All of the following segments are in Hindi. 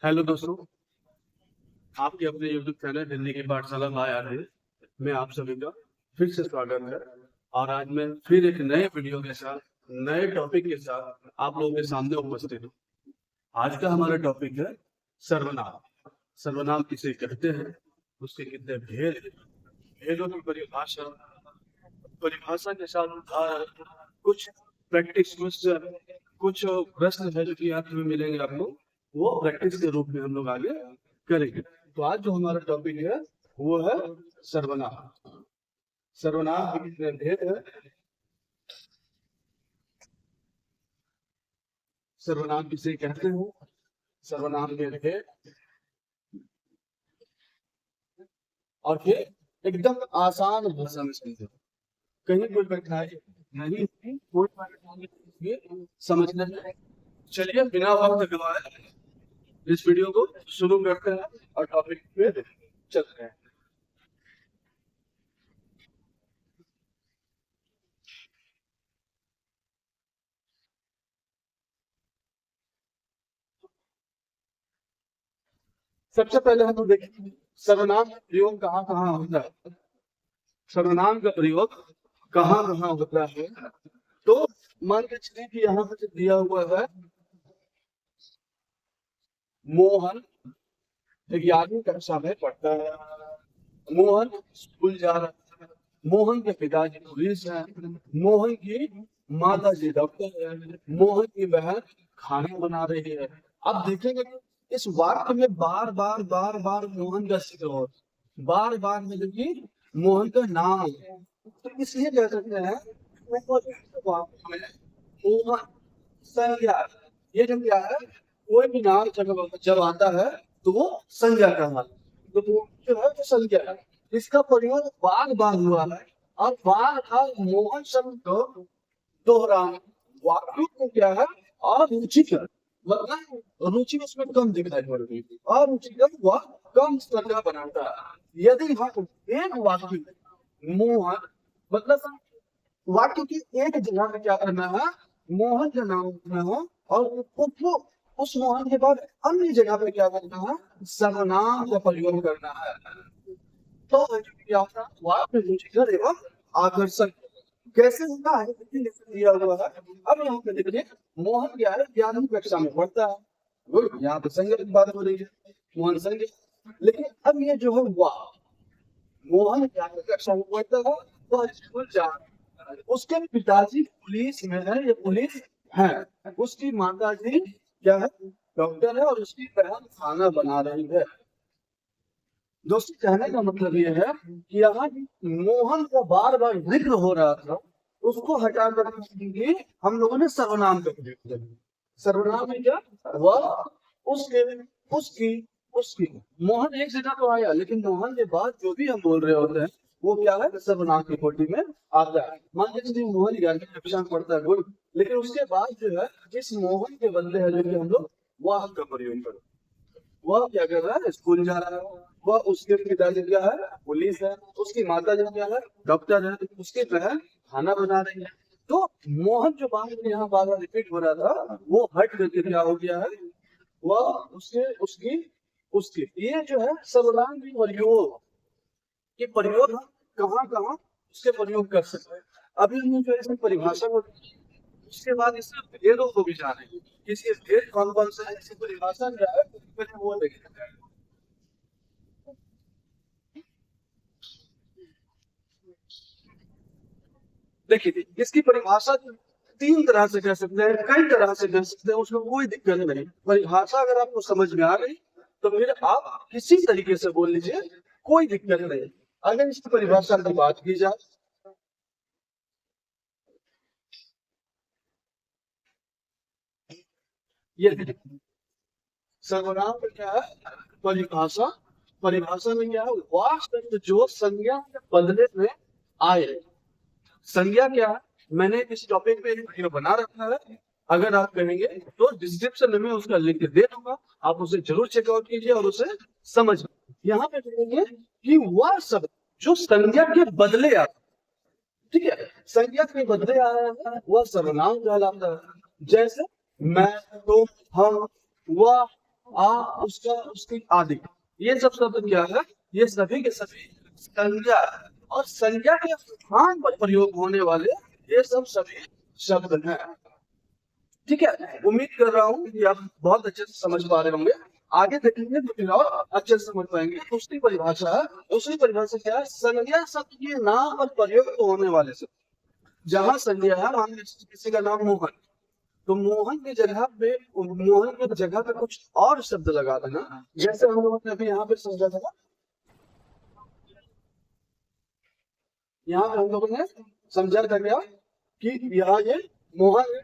हेलो दोस्तों, आपके अपने YouTube चैनल हिंदी की पाठशाला में आया है। मैं आप सभी का फिर से स्वागत है। और आज मैं फिर एक नए वीडियो के साथ, नए टॉपिक के साथ आप लोगों के सामने उपस्थित हूँ। आज का हमारा टॉपिक है सर्वनाम। सर्वनाम किसे कहते हैं, उसके कितने भेद हैं, भेदों की परिभाषा, परिभाषा के साथ उदाहरण, कुछ प्रैक्टिस क्वेश्चन, कुछ प्रश्न है जो कि आप में मिलेंगे आपको, वो प्रैक्टिस के रूप में हम लोग आगे करेंगे। तो आज जो हमारा टॉपिक है वो है सर्वनाम। सर्वनाम के कितने भेद है, सर्वनाम किसे कहते हैं, सर्वनाम के भेद, और फिर एकदम आसान भाषा में समझो, कहीं कोई कठिनाई नहीं होगी, कोई परेशानी नहीं होगी समझने में। चलिए बिना वक्त गवाए इस वीडियो को शुरू करते हैं और टॉपिक पे चलते हैं। सबसे पहले हम लोग देखेंगे सर्वनाम का प्रयोग कहाँ कहाँ होता है। सर्वनाम का प्रयोग कहाँ कहाँ होता है, तो मान के चलिए कि यहाँ पे दिया हुआ है मोहन 11वीं कक्षा में पढ़ता है। मोहन स्कूल जा रहा है। मोहन के पिताजी पुलिस है। मोहन की माता जी डॉक्टर है। मोहन की बहन खाना बना रही है। अब देखेंगे कि इस वाक्य में बार बार मोहन का जिक्र हो, बार बार मतलब कि मोहन का नाम है। तो इसलिए कह सकते हैं वाक्य में मोहन संज्ञा, ये जो क्या है, कोई भी नाम जब आता है तो वो संज्ञा कहलाता है। तो वो जो है वो संज्ञा है, इसका प्रयोग बार बार हुआ है। और बार बार मोहन शब्द को दोहराना वाक्य को क्या है, अरुचिकर, मतलब रुचि उसमें कम दिखाई पड़ रही है, अरुचिकर वह कम स्तर का बनाता है। यदि हम एक वाक्य में मोहन मतलब वाक्य की एक जगह में क्या करना है, मोहन का नाम रखना है, और उसको उस मोहन के बाद अन्य जगह पे क्या करना है, सर्वनाम का प्रयोग करना है। तो क्या होता है, वाक्य रुचिकर एवं आकर्षक कैसे होता है, दिया हुआ है। अब यहाँ पे देखिए मोहन क्या है, 11वीं कक्षा में पढ़ता है। गुड, यहाँ पे संज्ञा की बात हो रही है, मोहन संज्ञा। लेकिन अब ये जो है वाह, मोहन 11वीं कक्षा में पढ़ता है, वह स्कूल जा रहा है। उसके पिताजी पुलिस में है, ये पुलिस है। उसकी माता जी क्या है, डॉक्टर है, और उसकी बहन खाना बना रही है। दोस्तों कहने का मतलब ये है कि यहाँ मोहन का बार बार जिक्र हो रहा था, उसको हटा कर हम लोगों ने सर्वनाम का प्रयोग किया। सर्वनाम में क्या, वह, उसके, उसकी, उसकी। मोहन एक जगह तो आया, लेकिन मोहन के बाद जो भी हम बोल रहे होते हैं वो क्या है, सर्वनाम की कोटि में आता है। मान लीजिए मोहन 11वीं कक्षा में पढ़ता है, गुड, लेकिन उसके बाद जो है जिस मोहन के बदले है जो कि हम लोग वाह का प्रयोग करते हैं, वह क्या कर रहा है, स्कूल जा रहा है। वह, उसके पिताजी क्या है, पुलिस है। उसकी माता जी क्या है, डॉक्टर है। उसकी बहन खाना बना रही है। तो मोहन जो बात में यहाँ बार बार रिपीट हो रहा था, वो हट करके क्या हो गया है, वह, उसके, उसकी, उसकी। ये जो है सर्वनाम की प्रयोग, ये प्रयोग हम कहाँ कहाँ उसके प्रयोग कर सकते हैं। अभी हमने जो इसकी परिभाषा को, उसके बाद इससे भेदों को भी जानेंगे, इसके भेद कौन कौन से है, इसकी परिभाषा क्या है, पहले वो देखेंगे। देखिए इसकी परिभाषा तीन तरह से कह सकते हैं, कई तरह से कह सकते हैं, उसमें कोई दिक्कत नहीं। परिभाषा अगर आपको समझ में आ गई तो फिर आप किसी तरीके से बोल लीजिए, कोई दिक्कत नहीं। अगर इसकी परिभाषा की बात की जाए, ये सर्वनाम में क्या है, परिभाषा। परिभाषा में क्या है, वह शब्द जो संज्ञा के बदले में आए। संज्ञा क्या है, मैंने इस टॉपिक पे एक वीडियो बना रखा है, अगर आप कहेंगे तो डिस्क्रिप्शन में उसका लिंक दे दूंगा, आप उसे जरूर चेकआउट कीजिए और उसे समझ। यहाँ पे कहेंगे कि वह शब्द जो संज्ञा के बदले आता है, ठीक है, संज्ञा के बदले आ रहा है, वह सर्वनाम कहलाता है। जैसे मैं, तुम, हम, वह, उसका उसकी आदि, ये सब शब्द क्या है? ये सभी के सभी संज्ञा है। और संज्ञा के स्थान पर प्रयोग होने वाले ये सब सभी शब्द हैं। ठीक है, उम्मीद कर रहा हूँ कि आप बहुत अच्छे से समझ पा रहे होंगे। आगे देखेंगे तो फिर और अच्छे से समझ पाएंगे। दूसरी परिभाषा है, दूसरी परिभाषा क्या है? संज्ञा शब्द के नाम पर प्रयोग होने वाले शब्द। जहां संज्ञा है, मान लीजिए किसी का नाम मोहन, तो मोहन की जगह पे, मोहन की जगह पे कुछ और शब्द लगा देना। जैसे हम लोगों ने अभी यहाँ पे समझा था ना, यहाँ पे हम लोगों ने समझा था क्या कि यहाँ ये मोहन है,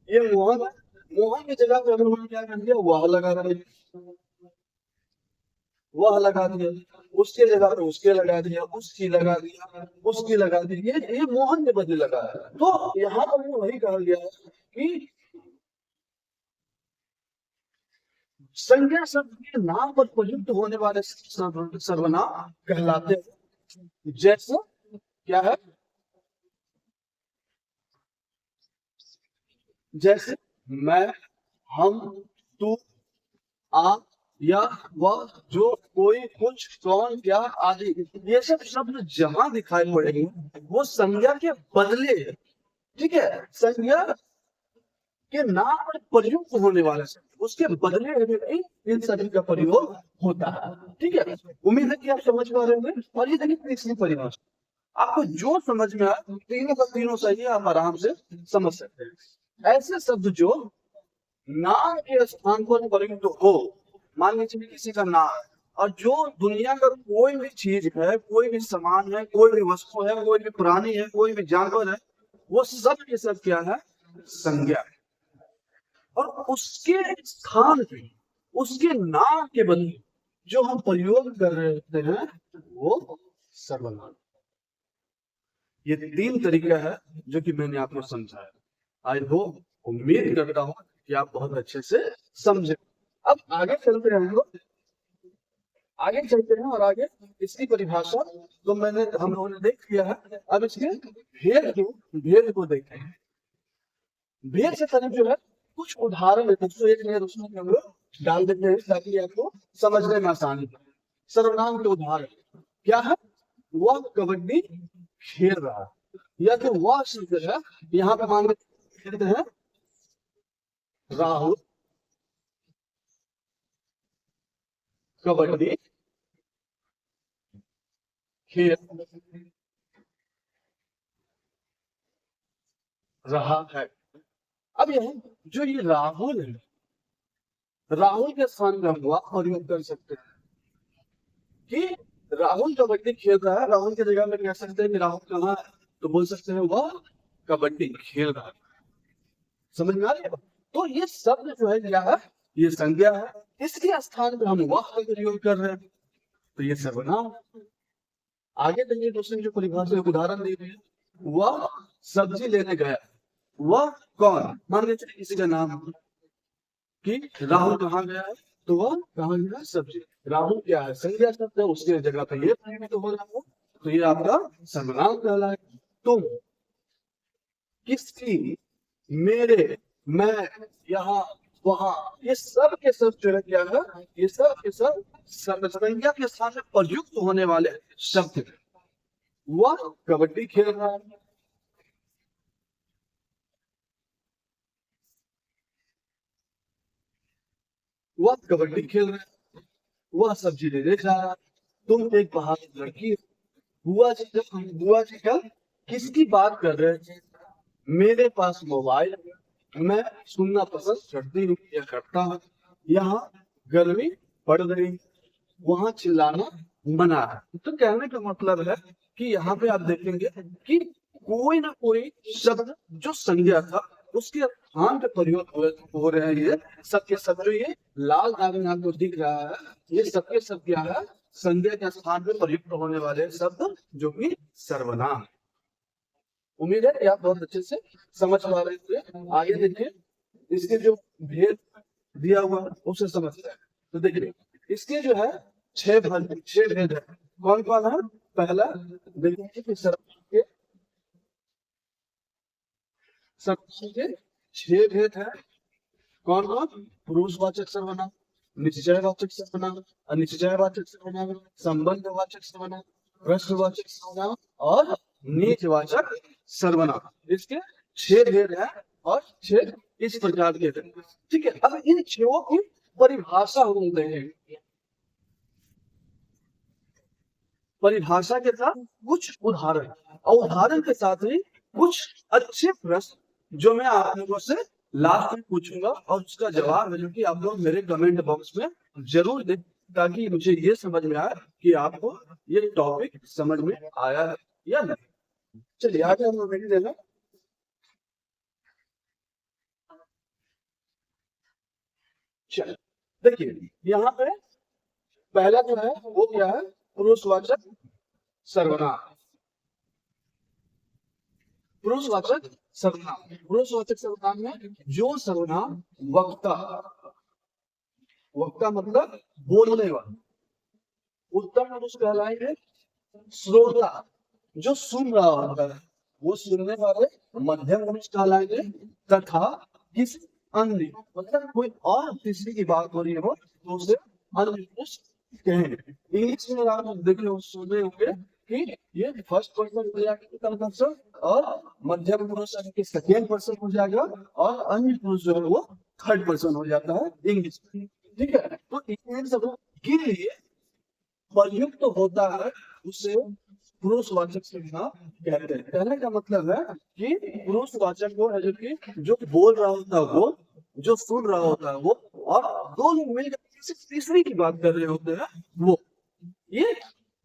ये मोहन है। मोहन की जगह पे हम लोगों ने क्या कर दिया? वह लगा दिया, वह लगा दिया। उसके जगह पे उसके लगा दिया, उसकी लगा दिया, उसकी लगा दी। ये मोहन के बदले लगा है। तो यहाँ पर वही कहा गया है कि संज्ञा शब्द के नाम पर प्रयुक्त होने वाले सर्वनाम कहलाते हैं। जैसे क्या है? जैसे मैं, हम, तू, आप, या वह, जो, कोई, कुछ, कौन, क्या आदि, ये सब शब्द जहां दिखाई पड़ेंगे वो संज्ञा के बदले। ठीक है, संज्ञा के नाम पर प्रयुक्त होने वाले शब्द, उसके बदले में भी इन सभी का प्रयोग होता है। ठीक है, उम्मीद है कि आप समझ पा रहे होंगे। और ये देखिए तीसरी परिभाषा, आपको जो समझ में आए तीनों का तीनों सही है, आप आराम से समझ सकते हैं। ऐसे शब्द जो नाम के स्थान पर प्रयुक्त हो, मान लीजिए किसी का नाम है, और जो दुनिया का कोई भी चीज है, कोई भी सामान है, कोई भी वस्तु है, कोई भी प्राणी है, कोई भी जानवर है, वो सब के सब क्या है? संज्ञा। और उसके स्थान पे, उसके नाम के बदले जो हम प्रयोग कर रहे होते हैं वो सर्वनाम। ये तीन तरीका है जो कि मैंने आपको समझाया। आई होप, उम्मीद करता हूँ कि आप बहुत अच्छे से समझे। अब आगे चलते हैं, हम लोग आगे चलते हैं और आगे इसकी परिभाषा तो हम लोगों ने देख लिया है। अब इसके भेद को देखते हैं। भेद से तरफ जो है कुछ उदाहरण है, तो एक नहीं उसमें हम लोग डाल देते हैं ताकि आपको समझने में आसानी हो। सर्वनाम के उदाहरण क्या है? वह कबड्डी खेल रहा है, या फिर वह शब्द है, यहाँ पे मान लेते हैं राहुल कबड्डी खेल रहा है। अब यह जो ये राहुल है, राहुल के स्थान में हम वह प्रयोग कर सकते हैं कि राहुल कबड्डी खेल रहा है। राहुल की जगह में कह सकते हैं कि राहुल कहाँ है, तो बोल सकते हैं वह कबड्डी खेल रहा है। समझ में आ रही है? तो ये शब्द जो है क्या है? ये संज्ञा है। इसके स्थान पे हम वह का प्रयोग कर रहे हैं, तो ये सर्वनाम। आगे देखिए दूसरी जो परिभाषा उदाहरण दी गई है, वह सब्जी लेने गया। वह कौन? मान लीजिए किसी का नाम है कि राहुल कहाँ गया है, तो वह कहाँ गया? सब्जी। राहुल क्या है? संज्ञा शब्द है, उसकी जगह पे ये प्रयोग हो रहा है, तो ये आपका सर्वनाम कहलाएगा। तुम, किसकी, मेरे, मैं, यहाँ, वहां, ये सब के सब जो है क्या है? ये सब के सब संज्ञा के स्थान में प्रयुक्त होने वाले शब्द हैं। वह कबड्डी खेल रहा है, वह कबड्डी खेल रहा है, वह सब्जी लेने जा रहा है, तुम एक बहादुर लड़की हो। बुआ जी का किसकी बात कर रहे थे? मेरे पास मोबाइल है, मैं सुनना पसंद करती हूँ या करता हूँ। यहाँ गर्मी पड़ रही है, वहां चिल्लाना मना है। तो कहने का मतलब है कि यहाँ पे आप देखेंगे कि कोई ना कोई शब्द जो संज्ञा था उसके स्थान पे प्रयोग हो रहे हैं। ये सबके सब जो ये लाल दाग में आपको दिख रहा है, ये सबके सब क्या है? संज्ञा के स्थान पे प्रयुक्त होने वाले शब्द जो कि सर्वनाम। उम्मीद है कि आप बहुत अच्छे से समझ पा रहे हैं। आगे देखिए इसके जो भेद दिया हुआ है उसे समझते हैं। तो देखिए इसके जो है छह भेद है। कौन कौन है? पहला देखिए कि सर्वनाम के छह भेद है। कौन कौन? पुरुषवाचक सर्वनाम, निश्चयवाचक सर्वनाम, अनिश्चयवाचक सर्वनाम, संबंधवाचक सर्वनाम, प्रश्नवाचक सर्वनाम और निजवाचक सर्वनाम। इसके 6 भेद हैं और 6 इस प्रकार के हैं। ठीक है, अब इन 6 की परिभाषा हम देखेंगे। परिभाषा के साथ कुछ उदाहरण और उदाहरण के साथ ही कुछ अच्छे प्रश्न जो मैं आप लोगों से लास्ट में पूछूंगा और उसका जवाब है जो कि आप लोग मेरे कमेंट बॉक्स में जरूर दें, ताकि मुझे ये समझ में आए कि आपको ये टॉपिक समझ में आया है या नहीं। चलिए आगे हम लोग देना। चलिए देखिए, यहाँ पे पहला जो है वो क्या है? पुरुषवाचक सर्वनाम। पुरुषवाचक सर्वनाम, पुरुषवाचक सर्वनाम में जो सर्वनाम वक्ता, वक्ता मतलब बोलने वाला, उत्तम पुरुष कहलाएंगे। श्रोता जो सुन रहा होता है वो सुनने वाले मध्यम पुरुष कहलाएंगे। तथा किसी अन्य मतलब कोई और तीसरी की बात हो रही है वो तो उसे अन्य पुरुष कहेंगे। इंग्लिश में आप देखे सुने होंगे कि ये फर्स्ट पर्सन हो जाएगा पर्सन और मध्यम पुरुष के सेकेंड पर्सन हो जाएगा और अन्य पुरुष जो है वो थर्ड पर्सन हो जाता है इंग्लिश में। ठीक है, तो इन सब के लिए प्रयुक्त तो होता है उसे पुरुषवाचक सर्वनाम कहते हैं। कहने का मतलब है कि पुरुषवाचक वो है जो कि जो बोल रहा होता है वो, जो सुन रहा होता है वो, और दो लोग मिलकर किसी तीसरी की बात कर रहे होते हैं वो, ये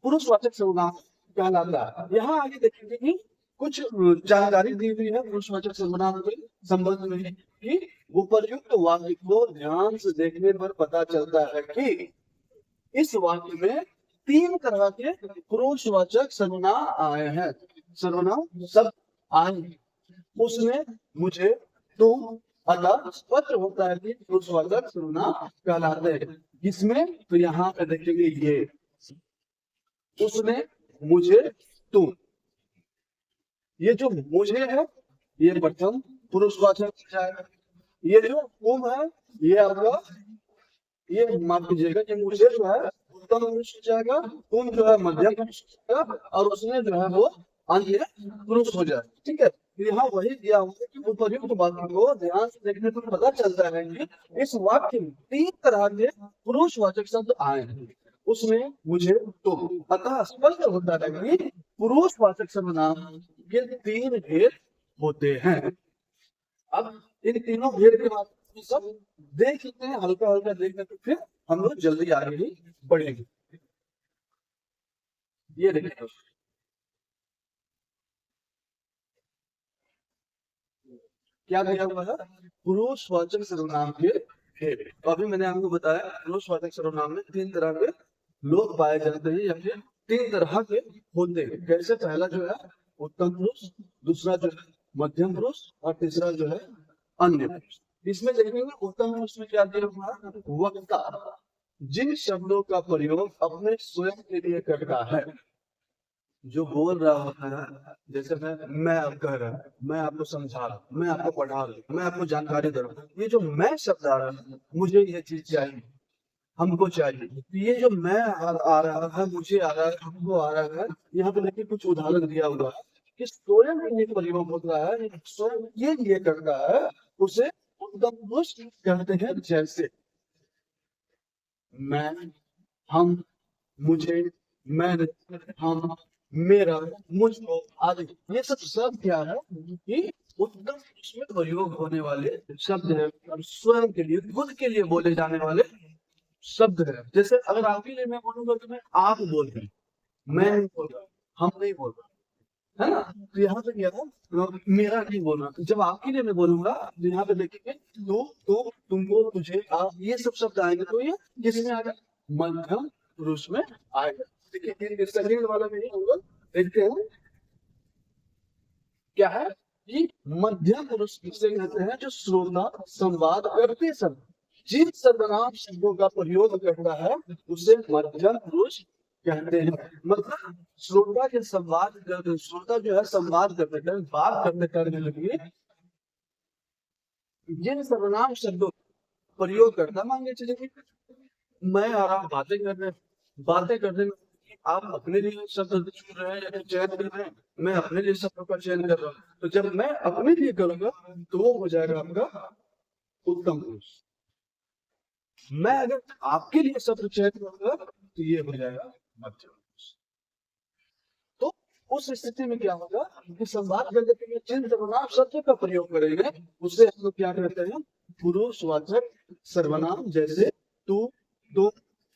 पुरुषवाचक सर्वनाम कहलाता है। यहाँ आगे देखेंगे कि कुछ जानकारी दी हुई है पुरुषवाचक सर्वनाम के संबंध में कि उपयुक्त वाक्य को ध्यान से देखने पर पता चलता है कि इस वाक्य में 3 तरह के पुरुषवाचक सर्वनाम आए हैं। सर्वनाम सब आए हैं। उसने, मुझे, तुम, अतः स्पष्ट होता है कि पुरुषवाचक सर्वनाम कहलाते हैं। किसमें? तो यहाँ पे देखेंगे ये उसने, मुझे, तुम। ये जो मुझे है ये प्रथम पुरुषवाचक है। ये जो तुम है ये आपका, ये माफ कीजिएगा, ये मुझे जो है उत्तम पुरुष हो जाएगा, तुम जो है मध्यम पुरुष हो जाएगा और उसने जो है वो अन्य पुरुष हो जाएगा। ठीक है, यहाँ वही दिया हुआ कि उपयुक्त वाक्य को ध्यान से देखने पर पता चलता है कि इस वाक्य में 3 तरह के पुरुषवाचक शब्द आए हैं। उसमें, मुझे, तुम। अतः स्पष्ट होता है कि पुरुषवाचक सर्वनाम के 3 भेद होते हैं। अब इन तीनों भेद के बाद सब देख लेते हैं, हल्का हल्का देख लेते, फिर हम लोग जल्दी आगे ही बढ़ेंगे। ये देखिए क्या दिया हुआ है? पुरुषवाचक सर्वनाम के भेद। तो अभी मैंने आपको बताया पुरुषवाचक सर्वनाम में 3 तरह के लोग पाए जाते हैं या फिर 3 तरह के होते हैं। कैसे? पहला जो है उत्तम पुरुष, दूसरा जो है मध्यम पुरुष और तीसरा जो है अन्य पुरुष। इसमें देखेंगे उत्तम पुरुष में क्या दिया हुआ है? वक्ता जिन शब्दों का प्रयोग अपने स्वयं के लिए करता है, जो बोल रहा होता है, जैसे मैं अब कह रहा हूँ, मैं आपको समझा रहा हूँ, मैं आपको पढ़ा रहा हूँ, मैं आपको जानकारी दे रहा हूँ, ये जो मैं शब्द आ रहा है, मुझे ये चीज चाहिए, हमको चाहिए, तो ये जो मैं आ रहा है, मुझे आ रहा है, हमको आ रहा है, यहाँ पे देखिए कुछ उदाहरण दिया हुआ है कि स्वयं के लिए प्रयोग होता है, स्वयं के लिए करता है, उसे उत्तम पुरुष कहते हैं। जैसे मैं, हम, मुझे, मैंने, हम, मेरा, मुझको आदि, ये सब शब्द क्या है कि उत्तम पुरुष में प्रयोग होने वाले शब्द है और स्वयं के लिए, खुद के लिए बोले जाने वाले शब्द है। जैसे अगर आपके लिए मैं बोलूंगा तो मैं आप बोल रहे, मैं नहीं बोल रहा, हम नहीं बोल रहा, है ना? तो यहाँ पे क्या था, मेरा नहीं बोलना। जब आपके लिए मैं बोलूंगा तो यहाँ पे देखेंगे तू, तुम, तुमको, तुझे, आप, ये सब शब्द आएंगे। तो ये किसमें आएगा? मध्यम पुरुष में आएगा। देखिए सेकंड वाला में ही हम लोग देखते हैं क्या है कि मध्यम पुरुष किसे कहते हैं? जो श्रोता संवाद करते समय जिन सर्वनाम शब्दों का प्रयोग करता है उसे मध्यम पुरुष कहते हैं। मतलब श्रोता के संवाद करते, श्रोता जो है संवाद करते, बात करने करने लगे जिन सर्वनाम शब्दों प्रयोग करता। मान के चलिए मैं और आप बातें कर रहे हैं, बातें करने में आप अपने लिए शब्द चुन रहे हैं या फिर चयन कर रहे हैं, मैं अपने लिए शब्दों का चयन कर रहा हूँ। तो जब मैं अपने लिए करूंगा तो वो हो जाएगा आपका उत्तम पुरुष। मैं अगर आपके लिए शब्द चयन करूंगा तो ये हो जाएगा मध्यम पुरुष। तो उस स्थिति में क्या होगा कि संवाद गद्य में जिन सर्वनाम शब्द का प्रयोग करेंगे उससे हम लोग क्या कहते हैं, पुरुषवाचक सर्वनाम। जैसे तू, तुम,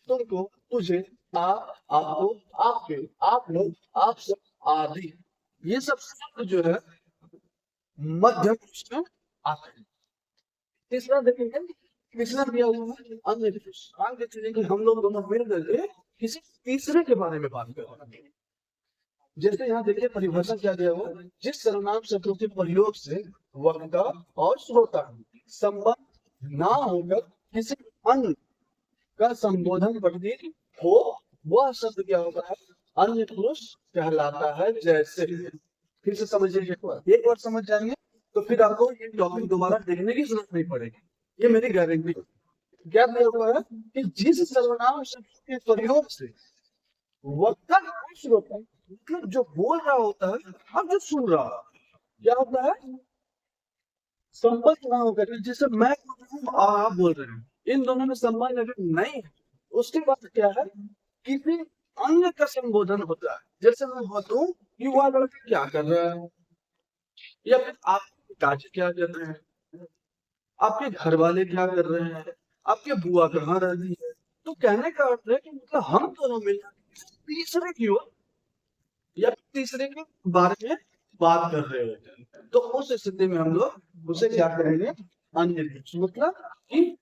तुमको, तुझे, आप, आपको, आपके, आप लोग, आप सब आदि, ये सब शब्द जो है मध्यम पुरुष में आते हैं। तीसरा देखेंगे, तीसरा दिया हुआ है अन्य पुरुष। मान के चलिए कि हम लोग दोनों मिल करके किसी तीसरे के बारे में बात कर रहे हैं। जैसे यहाँ देखिए परिभाषा क्या दिया हुआ, जिस सर्वनाम शब्दों के प्रयोग से वक्ता और श्रोता संबंध ना होकर किसी अन्य का संबोधन प्रतीत हो, वह शब्द क्या होता है, अन्य पुरुष कहलाता है। जैसे फिर से समझिए, एक बार समझ जाएंगे तो फिर आपको ये टॉपिक दोबारा देखने की जरूरत नहीं पड़ेगी, ये मेरी गारंटी। क्या दिया हुआ है कि जिस सर्वनाम शब्द के प्रयोग से वक्ता और श्रोता, मतलब जो बोल रहा होता है और जो सुन रहा है, क्या होता है, संबंध ना होकर, जैसे मैं बोल रहा हूँ और आप बोल रहे हैं, इन दोनों में संबंध अगर नहीं है उसके बाद क्या है, किसी अन्य का संबोधन होता है। जैसे मैं बोलूं कि वह लड़का क्या कर रहा है, या फिर आपके पिताजी क्या कर रहे हैं, आपके घर वाले क्या कर रहे हैं, आपके बुआ कहाँ रहती है। तो कहने का अर्थ है कि मतलब हम दोनों मिलकर तीसरे की ओर या तीसरे के बारे में बात कर रहे होते हैं। तो उस स्थिति में हम लोग उसे क्या करेंगे, अन्य पुरुष। मतलब कि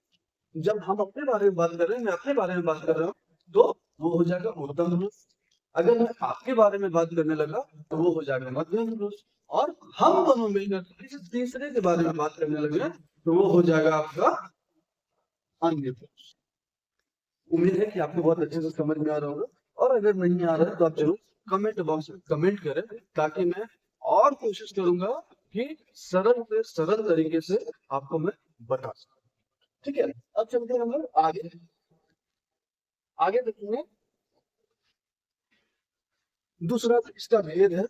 जब हम अपने बारे में बात कर रहे हैं, मैं अपने बारे में बात कर रहा हूँ, तो वो हो जाएगा उत्तम पुरुष। अगर मैं आपके बारे में बात करने लगा तो वो हो जाएगा मध्यम पुरुष। और हम दोनों मिलकर किसी तीसरे के बारे में बात करने लगे तो वो हो जाएगा आपका अन्य पुरुष। उम्मीद है कि आपको बहुत अच्छे से समझ में आ रहा होगा, और अगर नहीं आ रहा है तो आप जरूर कमेंट बॉक्स में कमेंट करें, ताकि मैं और कोशिश करूंगा कि सरल से सरल तरीके से आपको मैं बता सकूं। ठीक है, अब चलते हैं हम लोग आगे। आगे देखेंगे दूसरा इसका भेद है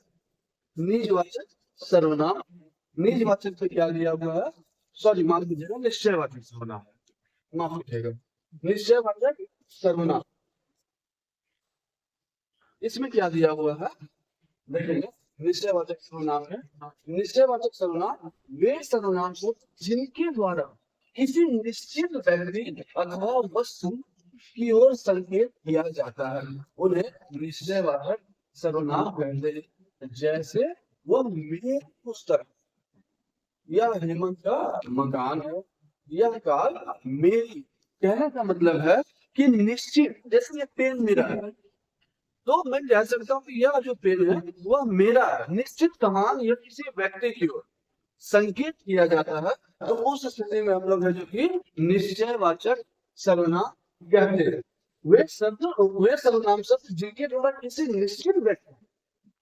निजवाचक सर्वनाम। निजवाचक से क्या दिया हुआ है, सॉरी माफ कीजिएगा, निश्चयवाचक सर्वनाम, माफ कीजिएगा, निश्चयवाचक सर्वनाम। इसमें क्या दिया हुआ है देखेंगे, निश्चयवाचक सर्वनाम है, निश्चयवाचक सर्वनाम वे सर्वनाम से जिनके द्वारा किसी निश्चित व्यक्ति अथवा वस्तु की ओर संकेत किया जाता है उन्हें निश्चयवाचक सर्वनाम कहते हैं। जैसे वो मेरी पुस्तक, यह हेमंत का मकान है, यह कार मेरी। कहने का मतलब है कि निश्चित, जैसे ये पेन मेरा है तो मैं कह सकता हूँ कि यह जो पेन है वह मेरा है। निश्चित समान यह किसी व्यक्ति की ओर संकेत किया जाता है, तो उस स्थिति में हम लोग है जो कि निश्चयवाचक सर्वनाम कहते हैं। वे सर्वनाम शब्द जिनके द्वारा किसी निश्चित व्यक्ति,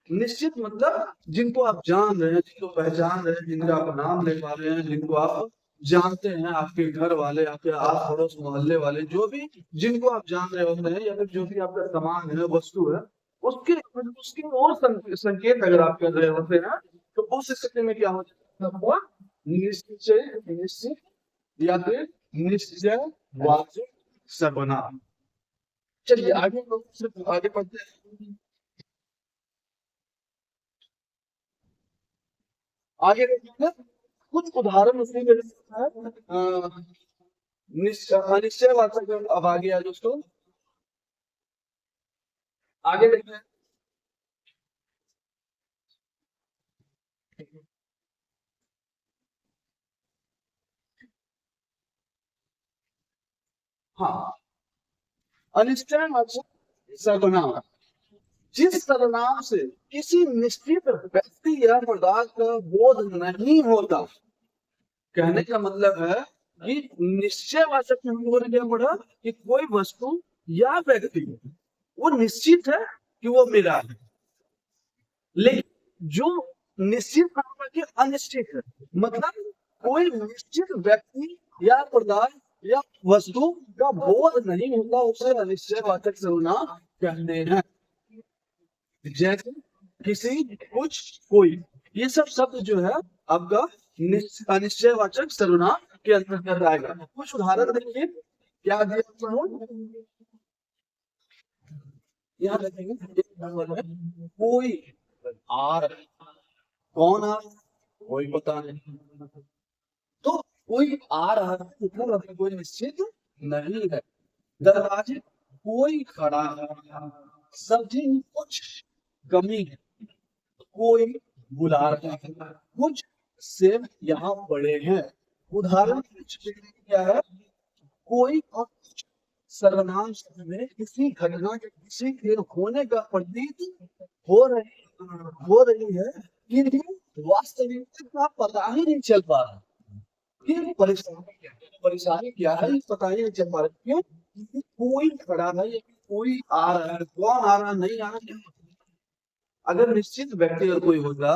निश्चित मतलब जिनको आप जान रहे हैं, जिनको पहचान रहे हैं, जिनका आप नाम ले पा रहे हैं, जिनको आप जानते हैं, आपके घर वाले, आपके आस पड़ोस मोहल्ले वाले, जो भी जिनको आप जान रहे होते हैं, या फिर जो भी आपका सामान है, वस्तु है, उसके उसकी और संकेत अगर आप कर रहे होते हैं तो उस स्थिति में क्या हो जाता है, निश्चय, निश्चित या फिर निश्चयवाचक सर्वनाम। चलिए आगे आगे पढ़ते हैं। आगे देखिए कुछ उदाहरण उसमें मिल सकता है अनिश्चयवाचक। अब आगे आ दोस्तों, आगे देखते हैं। हाँ, अनिश्चयवाचक सर्वनाम जिस सर्वनाम से किसी निश्चित व्यक्ति या पदार्थ का बोध नहीं होता। कहने का मतलब है कि निश्चयवाचक में हम लोगों ने क्या पढ़ा कि कोई वस्तु या व्यक्ति वो निश्चित है कि वो मेरा है, लेकिन जो निश्चित नाम के अनिश्चित है, मतलब कोई निश्चित व्यक्ति या पदार्थ या वस्तु का बोध नहीं होता उसे अनिश्चयवाचक सर्वनाम कहते हैं। जैसे किसी, कुछ, कोई, ये सब शब्द जो है आपका अनिश्चयवाचक सर्वनाम के अंतर्गत आएगा। कुछ उदाहरण देखिए क्या दिया हूँ यहाँ देखेंगे। कोई आ रहा, कौन आ रहा, कोई पता नहीं। तो कोई आ रहा है मतलब अभी कोई निश्चित नहीं है। दरवाजे कोई खड़ा है, सब्जी में कुछ कमी है, कोई बुला रहा है, कुछ सेब यहाँ पड़े हैं। उदाहरण क्या है, कोई और कुछ सर्वनाम शब्द में किसी घटना के किसी के होने का प्रतीत हो रही है कि वास्तविकता का पता ही नहीं चल पा रहा कि परेशानी क्या है, पता ही नहीं चल पा रहा। क्यों? कोई खड़ा है या कोई आ रहा है, कौन आ रहा नहीं आ रहा। अगर निश्चित व्यक्ति अगर कोई होगा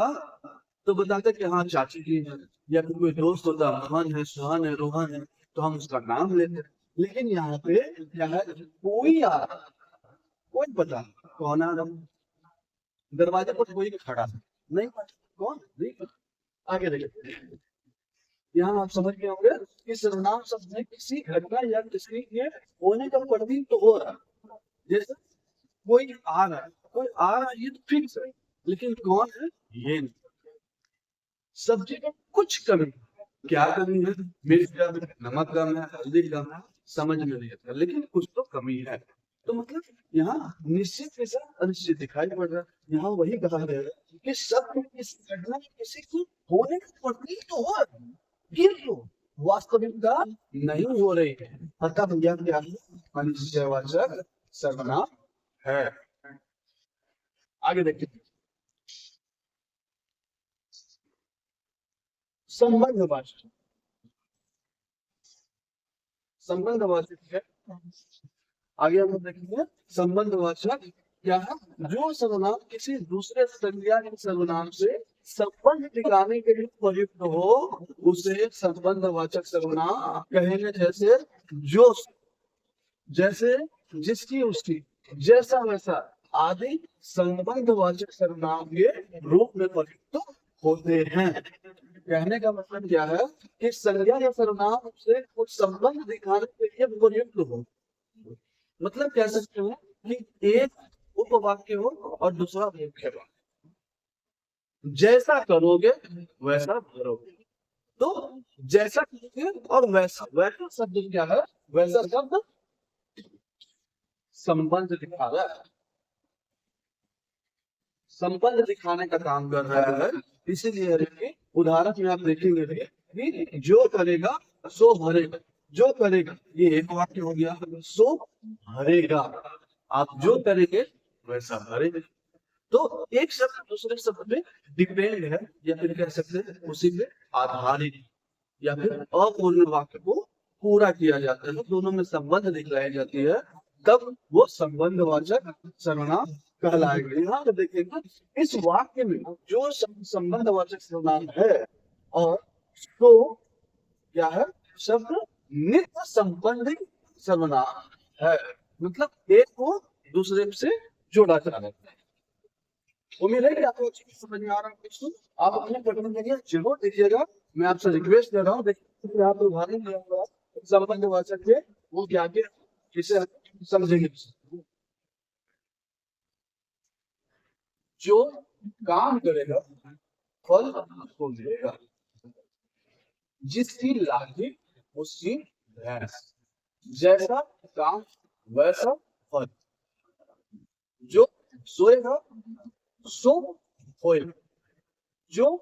तो बताते कि हाँ चाची जी है, या फिर कोई दोस्त होता, मोहन है, सुहान है, रोहन है, तो हम उसका नाम लेते। लेकिन यहाँ पे क्या है, कोई आ रहा, कोई पता कौन आ रहा, दरवाजे पर कोई खड़ा है, नहीं पता कौन, नहीं पता। आगे देखिए, यहाँ आप समझ गए होंगे कि सर्वनाम शब्द में किसी घटना या किसी के होने का प्रतीत तो हो रहा। जैसे कोई आ रहा है, कोई आ रहा है ये तो फिक्स है, लेकिन कौन है ये नहीं। सब्जी में कुछ कमी, क्या कमी है, मिर्च कम है, नमक कम है, हल्दी कम है, समझ में नहीं आता, लेकिन कुछ तो कमी है। तो मतलब यहाँ निश्चित के साथ अनिश्चित दिखाई पड़ रहा है। यहाँ वही कहा गया है कि सब इस घटना में किसी को होने का प्रतीत तो हो रहा है, किंतु वास्तविकता नहीं हो रही है। अतः यह क्या है, अनिश्चयवाचक सर्वनाम है। आगे देखिए, संबंधवाचक, संबंधवाचक है। आगे हम देखेंगे संबंधवाचक क्या है, जो सर्वनाम किसी दूसरे संज्ञा के सर्वनाम से संबंध दिखाने के लिए प्रयुक्त हो उसे संबंधवाचक सर्वनाम कहेंगे। जैसे जो, जैसे, जिसकी, उसकी, जैसा वैसा आदि संबंधवाचक सर्वनाम के रूप में प्रयुक्त होते हैं। कहने का मतलब क्या है कि संज्ञा या सर्वनाम से कुछ संबंध दिखाने के लिए प्रयुक्त हो। मतलब कह सकते हैं कि एक उपवाक्य हो और दूसरा मुख्य वाक्य, जैसा करोगे वैसा भरोगे। तो जैसा करोगे और वैसा, वैसा शब्द क्या है, वैसा शब्द संबंध दिखा रहा है, संबंध दिखाने का काम कर रहा है। इसीलिए उदाहरण में आप देखेंगे कि जो करेगा सो भरेगा, जो करेगा, ये एक वाक्य हो गया, सो भरेगा, आप जो करेंगे वैसा भरेंगे। तो एक शब्द दूसरे शब्द पे डिपेंड है, या फिर कह सकते हैं उसी पे आधारित, या फिर अपूर्ण वाक्य को पूरा किया जाता है, दोनों में संबंध दिखलाई जाती है, तब वो संबंधवाचक सर्वनाम कहलाएंगे। यहाँ पे देखेंगे इस वाक्य में जो संबंधवाचक सर्वनाम है और तो क्या है, शब्द नित्य संबंधी सर्वनाम है, मतलब एक को दूसरे से जोड़ा जा रहा है। उम्मीद है कि आपको अच्छी समझ में आ रहा है। तो आप अपने पढ़ने के लिए जरूर दीजिएगा, मैं आपसे रिक्वेस्ट कर रहा हूँ। देखिए आप उदाहरण दिया हुआ संबंधवाचक के वो क्या क्या किसे समझेंगे। जो काम करेगा फल उसको मिलेगा, जिसकी लाठी उसकी भैंस, जैसा काम वैसा फल, जो सोएगा सो होएगा, जो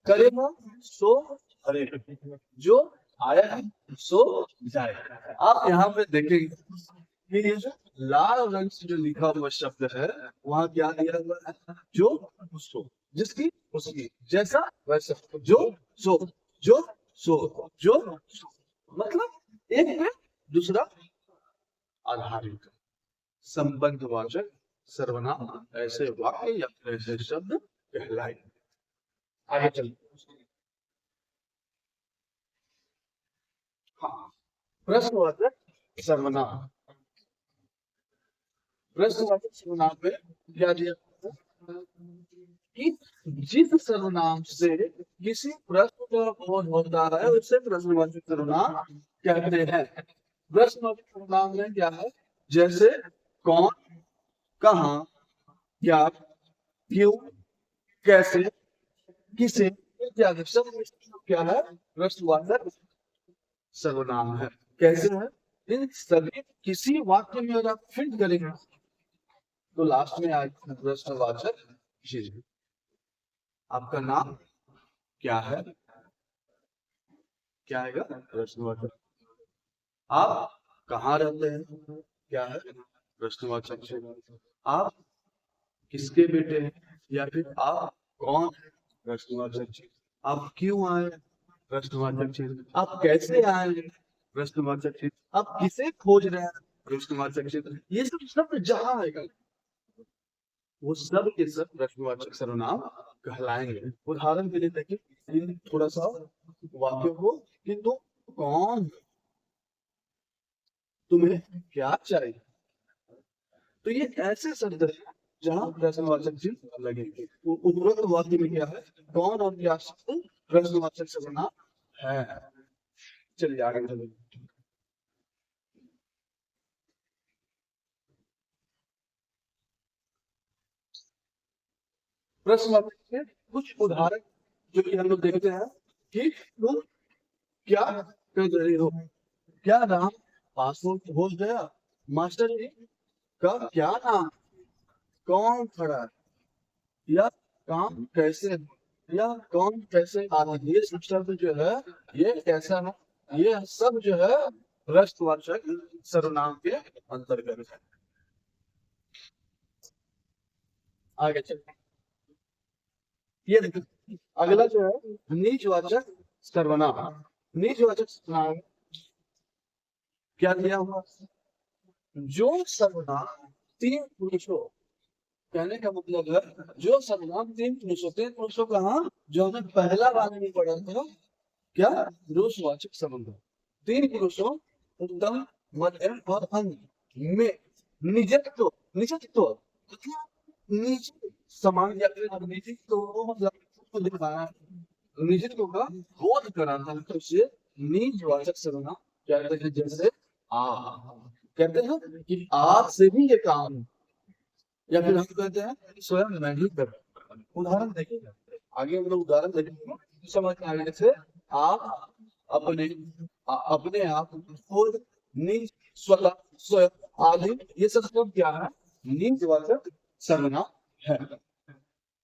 करेगा सो हरेगा, जो आया है सो जाएगा। आप यहाँ पे देखेंगे कि ये जो लाल रंग से जो लिखा हुआ शब्द है वहाँ क्या दिया हुआ है, जो उसको, जिसकी उसकी, जैसा वैसा, जो सो, जो सो, जो सो, मतलब एक पे दूसरा आधारित संबंधवाचक सर्वनाम ऐसे वाक्य या फिर ऐसे शब्द कहलाए। आगे चलते, हाँ, प्रश्नवाचक सर्वनाम। प्रश्नवाचक सर्वनाम में क्या दिया कि जिस सर्वनाम से किसी प्रश्न का बोध होता है उसे प्रश्नवाचक सर्वनाम कहते हैं। प्रश्नवाचक सर्वनाम में क्या है, जैसे कौन, कहाँ, क्या, क्यों, कैसे, किसे इत्यादि सब क्या है, प्रश्नवाचक सर्वनाम है। कैसे है, इन सभी किसी वाक्य में अगर आप फिट करेंगे तो लास्ट में आएगा प्रश्नवाचक चीज। आपका नाम क्या है, क्या आएगा, प्रश्नवाचक। आप कहाँ रहते हैं, क्या है, प्रश्नवाचक चिन्ह। आप किसके बेटे हैं या फिर आप कौन है, प्रश्नवाचक चिन्ह। आप क्यों आए, प्रश्नवाचक चिन्ह। आप कैसे आए, प्रश्नवाचक चिन्ह। आप किसे खोज रहे हैं, प्रश्नवाचक चिन्ह। ये सब शब्द जहाँ आएगा वो सब के सब प्रश्नवाचक सर्वनाम कहलाएंगे। उदाहरण के लिए देखिए थोड़ा सा वाक्य को कि तुम कौन, तुम्हें क्या चाहिए। तो ये ऐसे शब्द है जहाँ प्रश्नवाचक चिन्ह लगेंगे। उपरोक्त वाक्य में क्या है, कौन और क्या शब्द प्रश्नवाचक सर्वनाम है। चलिए आगे चलिए। प्रश्नवाचक के कुछ उदाहरण जो कि हम लोग देखते हैं कि तुम क्या कर रहे हो, क्या नाम, पासपोर्ट हो गया, मास्टर जी का क्या नाम, कौन खड़ा है, या काम कैसे, या कौन कैसे आता है। ये सब शब्द जो है ये कैसा है, ये सब जो है प्रश्नवाचक सर्वनाम के अंतर्गत है। आगे चलते हैं। ये देखो अगला जो है नीचवाचक सर्वनाम। नीचवाचक सर्वनाम क्या दिया हुआ, जो सर्वनाम तीन पुरुषों, कहने का मतलब है जो सर्वनाम तीन पुरुषों, तीन पुरुषों कहा जो हमने पहला वाले में पढ़ा था, क्या, पुरुषवाचक संबंध। तीन पुरुषों उत्तम, मध्यम और अंत में निजत्व, निजत्व मतलब निज समान या फिर निजत्व को मतलब को दिखाना है, निजत्व का बोध कराना है, तो उसे निजवाचक सर्वनाम कहते हैं। जैसे आप कहते हैं कि आप से भी ये काम है, या फिर हम कहते हैं स्वयं मैं ही कर। उदाहरण देखिए आगे हम लोग उदाहरण देखेंगे समझ में आगे। जैसे आप अपने अपने आप, खुद, निज, स्वतः, स्वयं आदि ये सब शब्द क्या है, निजवाचक सर्वनाम है।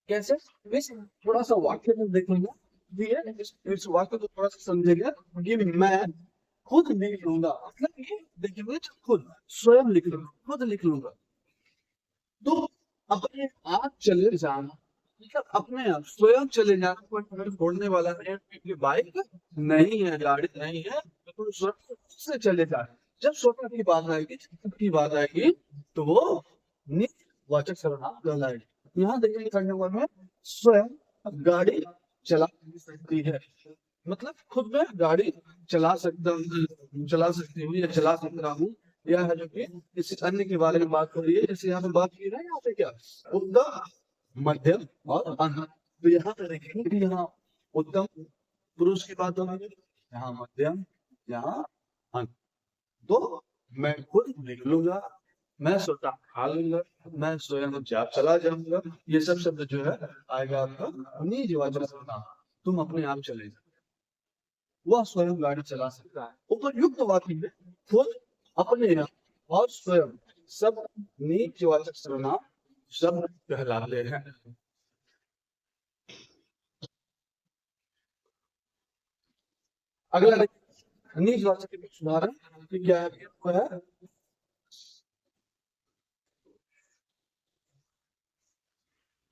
कैसे, इस थोड़ा सा वाक्य में देखेंगे, ये इस वाक्य को थोड़ा सा समझेंगे कि मैं खुद लिख लूंगा, मतलब ये देखेंगे खुद, स्वयं लिख लूंगा, खुद लिख लूंगा। तो अपने आप चले जाना मतलब अपने आप स्वयं चले जाना, कोई छोड़ने वाला नहीं है, क्योंकि बाइक नहीं है, गाड़ी नहीं है, तो तुम स्वयं से चले जाए। जब स्वतः की बात आएगी, की बात आएगी तो वो निजवाचक सर्वनाम कहलाएगी। यहाँ देखिए करने वाले में स्वयं गाड़ी चला सकती है, मतलब खुद में गाड़ी चला सकता हूँ, चला सकती हूँ या चला सकता हूँ। यह है जो कि किसी अन्य के बारे में बात हो रही है, जैसे यहाँ पे बात की है यहाँ पे क्या, उत्तम, मध्यम और अंत। तो यहाँ पे देखेंगे कि यहाँ उत्तम पुरुष की बात हो रही है, यहाँ मध्यम, यहाँ अंत। तो मैं खुद लिख लूंगा, मैं स्वतः खा लूंगा, मैं स्वयं चला जाऊंगा, ये सब शब्द जो है आएगा आपका निजवाचक सर्वनाम। तुम अपने आप चले जाओ, वह स्वयं गाड़ी चला सकता है। उपयुक्त वाक्य में खुद, अपने आप और स्वयं सब निजवाचक सर्वनाम शब्द कहलाते हैं। अगला निजवाचक के कुछ उदाहरण क्या है,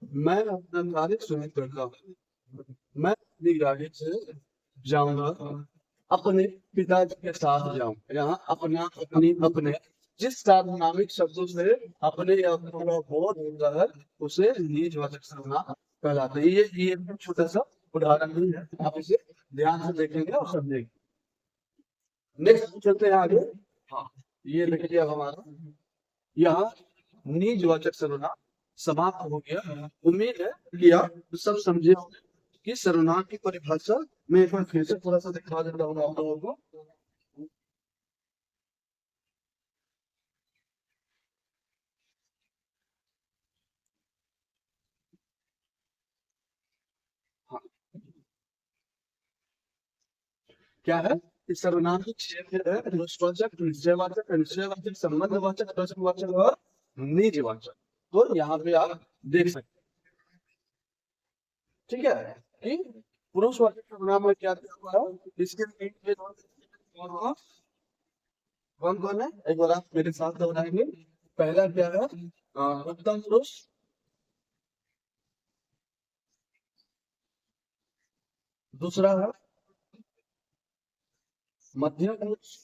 मैं अपना कार्य स्वयं करता हूँ, मैं अपनी गाड़ी से जाऊंगा, अपने पिताजी के साथ जाऊं। यहाँ अपना, अपनी, अपने जिस सार्वनामिक शब्दों से अपने या अपनों का बोध होता है उसे निजवाचक सर्वनाम कहलाते हैं। ये एकदम छोटा सा उदाहरण नहीं है, आप इसे ध्यान से देखेंगे और समझेंगे। नेक्स्ट चलते हैं आगे। हाँ, ये देखिए अब हमारा यहाँ निजवाचक सर्वनाम समाप्त हो गया। उम्मीद है कि आप सब समझे होंगे कि सर्वनाम की परिभाषा मैं एक बार फिर से थोड़ा सा दिखा देता हूँ आप लोगों को। हाँ, क्या है इस सर्वनाम की छह भेद है: पुरुषवाचक, निश्चयवाचक, अनिश्चयवाचक, संबंधवाचक, प्रश्नवाचक और निजवाचक। तो यहाँ पे आप देख सकते हैं, ठीक है, कि पुरुषवाचक सर्वनाम में क्या क्या हुआ है, इसके तीन भेद कौन कौन कौन है, एक बार आप मेरे साथ दोहराएंगे। पहला क्या है, उत्तम पुरुष। दूसरा है मध्यम पुरुष।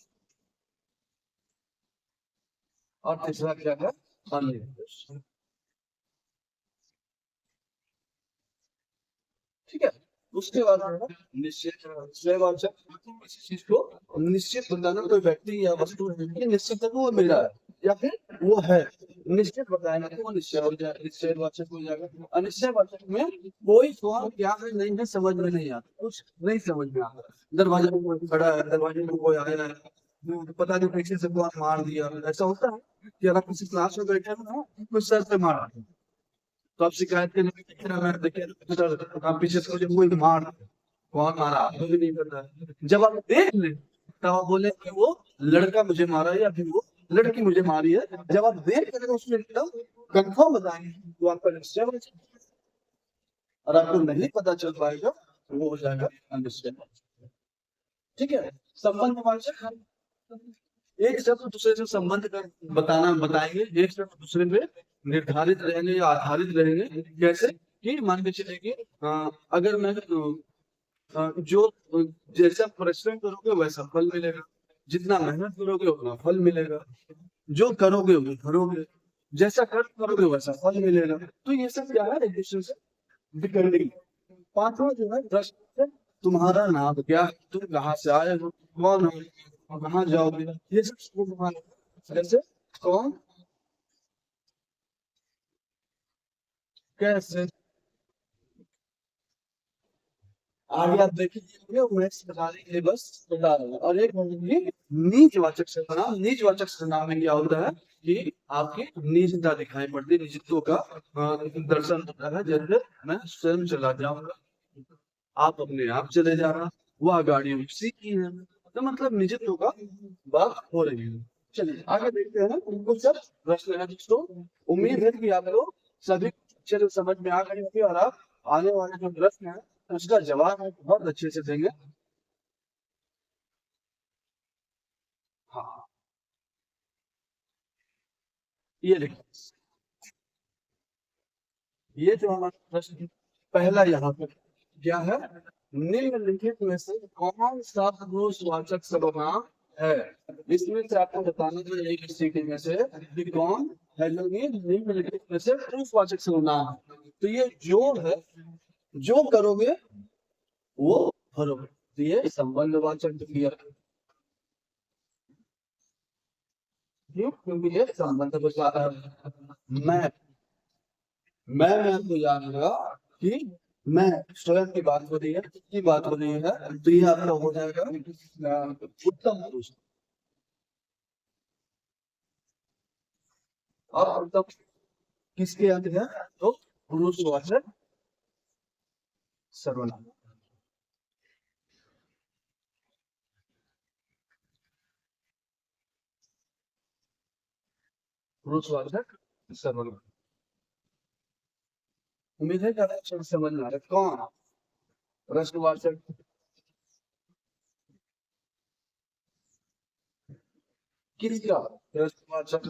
और तीसरा क्या है, अन्य पुरुष। ठीक है, उसके बाद है निश्चित निश्चयवाचक। किसी चीज को निश्चित बताना, कोई व्यक्ति या वस्तु है कि निश्चित है कि वो मेरा है या फिर वो है। निश्चित बताएंगे तो वो निश्चय हो जाएगा, निश्चयवाचक हो जाएगा। अनिश्चयवाचक में कोई फॉर्म क्या है नहीं है समझ में नहीं आता, कुछ नहीं समझ में आता। दरवाजे में कोई खड़ा है, दरवाजे में कोई आया है, पता नहीं पीछे से कौन मार दिया। ऐसा होता है कि अगर किसी क्लास में बैठे हो ना, कोई सर पे मार दिया, तो आप शिकायत करने में दिख रहा है, देखिए सर आप पीछे से मुझे कोई मार, कौन मारा आपको भी नहीं पता है। जब आप देख ले तब आप बोले कि वो लड़का मुझे मारा है या फिर वो लड़की मुझे मारी है। जब आप देख कर उसमें एकदम कंफर्म बताएंगे तो आपका निश्चय हो जाएगा। और आपको नहीं पता चल पाएगा तो वो हो जाएगा अनिश्चय। ठीक है, संबंधवाचक एक शब्द दूसरे से संबंध कर बताना बताएंगे, एक शब्द दूसरे पे निर्धारित रहेंगे या आधारित रहेंगे। जैसे कि मान के चलिए कि अगर मैं जो जैसा परिश्रम करोगे वैसा फल मिलेगा, जितना मेहनत करोगे उतना फल मिलेगा, जो करोगे वो करोगे, जैसा कर्म करोगे वैसा फल मिलेगा। तो ये सब क्या है, एक दूसरे से डिपेंडिंग। पांचवा जो है प्रश्न, तुम्हारा नाम क्या है, तुम कहाँ से आए हो, कौन हो, कहाँ जाओगे, ये सब तुम्हारे। जैसे कौन, कैसे, आगे आप देखिए मैं बताने के लिए बस बता रहा हूँ। और एक होगी नीचवाचक सर्वनाम। नीचवाचक सर्वनाम में क्या होता है कि आपकी निजता दिखाई पड़ती है, निजत्व का दर्शन होता है। जैसे मैं स्वयं चला जाऊंगा, आप अपने आप चले जाना, वह गाड़ी उसी की है, तो मतलब निजत्व का बात हो रही है। चलिए आगे देखते हैं कुछ सब प्रश्न है दोस्तों। उम्मीद है कि आप लोग सभी अच्छे से समझ में आ गए होंगे और आप आने वाले जो प्रश्न है उसका जवाब आप बहुत अच्छे से देंगे। हाँ, ये देखिए, ये जो हमारा प्रश्न पहला यहाँ पे क्या है, निम्नलिखित में से कौन सा पुरुषवाचक सर्वनाम है। इसमें से आपको बताना तो एक स्थिति में से कि कौन है जो ये निम्नलिखित में से पुरुषवाचक सर्वनाम है। तो ये जो है, जो करोगे वो भरोगे, तो ये संबंधवाचक क्रिया। क्यों, क्योंकि ये संबंध बताता है। मैं मैं आपको याद होगा कि मैं स्वयं की बात हो रही है, की बात हो रही है, तो ये आपका हो जाएगा उत्तम पुरुष। और उत्तम किसके अंत है, तो पुरुषवाचक सर्वनाम। पुरुषवाचक सर्वनाम। उम्मीद है कि आपको अच्छे से समझ में आ रहा है। कौन, प्रश्नवाचक, किसका, प्रश्नवाचक।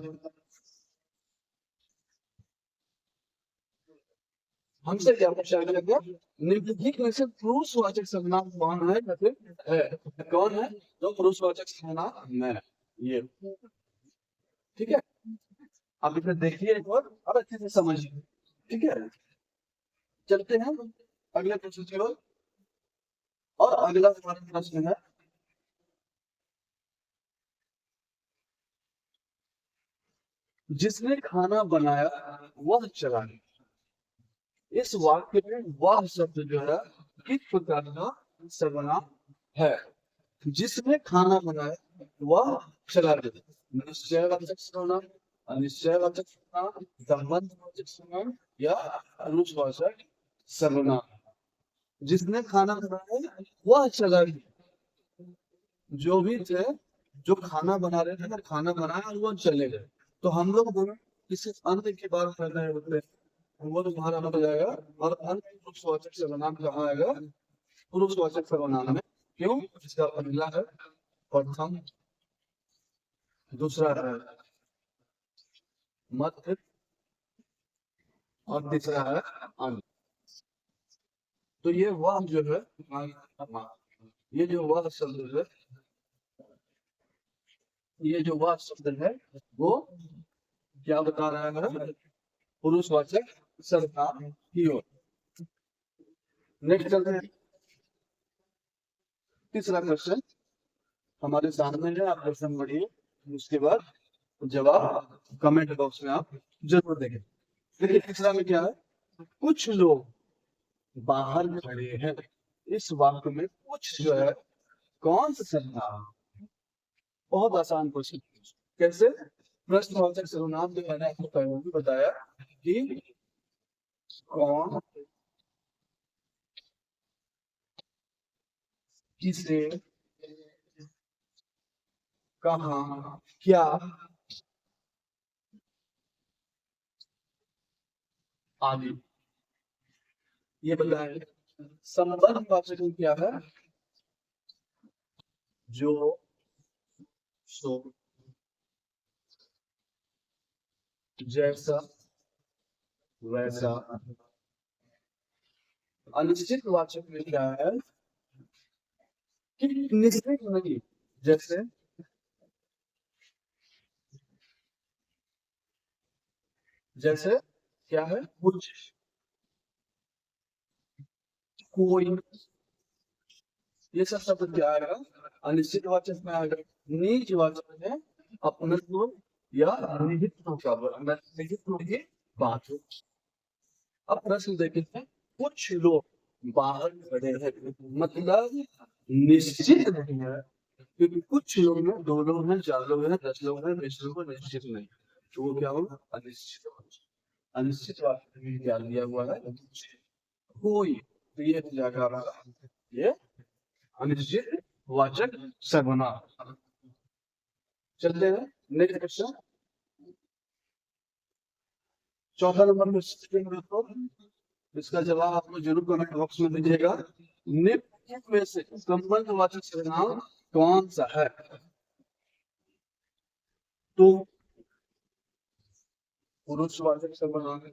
हमसे क्या पूछा गया, निम्नलिखित में से पुरुषवाचक सर्वनाम कौन है या फिर है, कौन है, तो पुरुषवाचक सर्वनाम मैं, ये। ठीक है, आप इसे देखिए एक बार और अच्छे से समझिए। ठीक है, चलते हैं अगले प्रश्न की ओर। और अगला हमारा प्रश्न है, जिसने खाना बनाया वह चला गया। इस वाक्य में वह शब्द जो है किस प्रकार का सर्वनाम है? जिसने खाना बनाया वह चला गया। निश्चयवाचक सर्वनाम, अनिश्चयवाचक सर्वनाम, संबंधवाचक सर्वनाम या पुरुषवाचक सर्वनाम। जिसने खाना बनाया वह चला गया। जो भी थे, जो खाना बना रहे थे ना, खाना बनाया और वो चले गए। तो हम लोग दोनों किसी अंत की बात कर रहे होते हैं, वो तो बाहर आना जाएगा। और अंत पुरुषवाचक सर्वनाम कहाँ आएगा? पुरुषवाचक सर्वनाम में। क्यों? इसका पहला है प्रथम, दूसरा है मध्य और तीसरा है अंत। तो ये वह जो है, ये जो वह शब्द है, ये जो वह शब्द है वो क्या बता रहा है? पुरुषवाचक सर्वनाम की ओर। नेक्स्ट चलते हैं। तीसरा क्वेश्चन हमारे सामने है, आप क्वेश्चन पढ़िए, उसके बाद जवाब कमेंट बॉक्स में आप जरूर देखें। देखिए तीसरा में क्या है? कुछ लोग बाहर खड़े हैं। इस वाक्य में कुछ जो है कौन सा सर्वनाम? बहुत आसान क्वेश्चन। कैसे? प्रश्नवाचक सर्वनाम जो मैंने आपको पहले भी बताया कि कौन, किसे, कहाँ, क्या आदि ये बताया। संबंधवाचक में क्या है? जो, सो, जैसा, वैसा। अनिश्चित वाचक में क्या है? कि निश्चित नहीं। जैसे जैसे क्या है? कुछ, कोई। ये सब शब्द क्या आएगा? अनिश्चित वाचक में आएगा। निज वाचक में अपनत्व या निहित्व का निहित्व की बात हो। अब प्रश्न देखते हैं। कुछ लोग बाहर खड़े हैं, मतलब निश्चित नहीं है, क्योंकि कुछ लोग हैं, 2 लोग हैं, 4 लोग हैं, 10 लोग हैं, 20 लोग हैं, निश्चित नहीं। तो वो क्या होगा? अनिश्चित। अनिश्चित वाक्य में क्या दिया हुआ है? कोई। तो ये हो जाएगा आपका ये अनिश्चित वाचक सर्वनाम। चलते हैं नेक्स्ट क्वेश्चन। चौथा नंबर में तो इसका जवाब आप लोग जरूर कमेंट बॉक्स में दीजिएगा। निम्न में से संबंधवाचक सर्वनाम कौन सा है? तो पुरुषवाचक सर्वनाम है।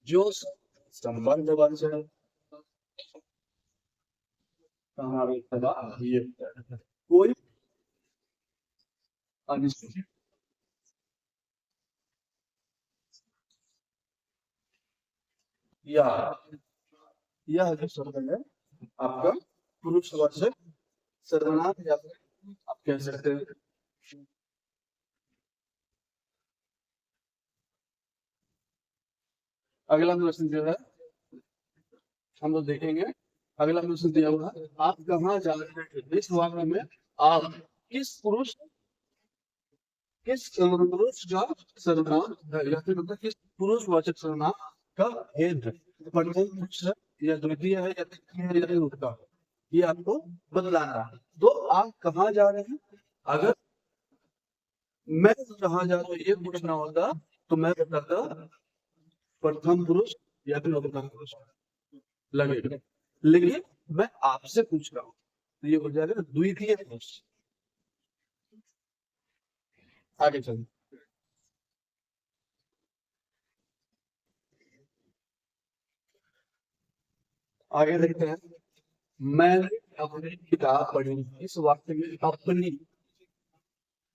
जो संबंधवाचक ये कोई अनिश्चित या यह जो शब्द है आपका पुरुषवाचक सर्वनाम या फिर आप कह सकते हैं। अगला प्रश्न जो है हम लोग देखेंगे। अगला प्रश्न दिया हुआ है, आप कहाँ जा रहे थे? इस वाक्य में आप किस पुरुष, किस पुरुष का सर्वनाम है या फिर मतलब किस पुरुषवाचक सर्वनाम का भेद है? प्रथम पुरुष है या द्वितीय है या तृतीय है या चतुर्थ है? ये आपको बदलाना है। तो आप कहाँ जा रहे हैं? अगर मैं कहाँ जा रहा हूँ ये पूछना होता तो मैं बताता प्रथम पुरुष या फिर प्रथम पुरुष लगेगा। लेकिन मैं आपसे पूछ रहा हूँ तो ये हो जाएगा द्वितीय पुरुष। आगे चलिए। आगे देखते हैं। मैंने अपनी किताब पढ़ी। इस वाक्य में अपनी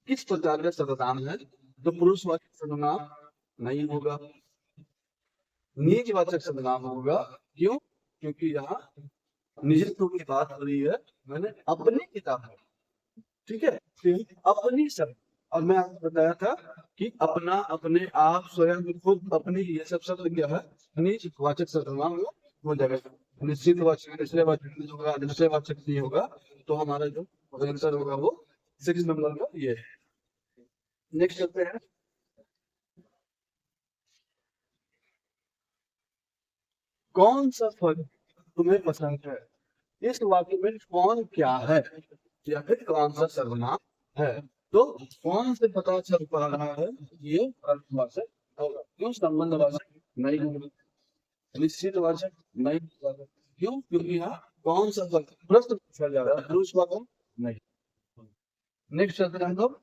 किस प्रकार का सर्वनाम है? तो पुरुषवाचक सर्वनाम नहीं होगा, निजवाचक सर्वनाम होगा। क्यों? क्योंकि यहाँ निजत्व की बात हो रही है, मैंने अपनी किताब में, ठीक है, फिर अपनी शब्द। और मैं आपको बताया था कि अपना, अपने, आप, स्वयं, खुद, अपनी, ये सब शब्द क्या है, निजवाचक सर्वनाम हो जाएगा। निश्चित वाचक, निश्चय वाचक नहीं होगा, निश्चय वाचक नहीं होगा, तो हमारा जो आंसर होगा वो 6 नंबर का ये है। नेक्स्ट चलते हैं। कौन सा फल तुम्हें पसंद है? इस वाक्य में कौन क्या है या फिर कौन सा सर्वनाम है? तो कौन से पता चल पा रहा है ये अर्थवाचक होगा। क्यों? संबंधवाचक नहीं होगा, निश्चित वाचक नहीं होगा। क्यों? क्योंकि यहाँ कौन सा फल प्रश्न पूछा जा रहा है, पुरुषवाचक नहीं। नेक्स्ट चलते हैं हम लोग।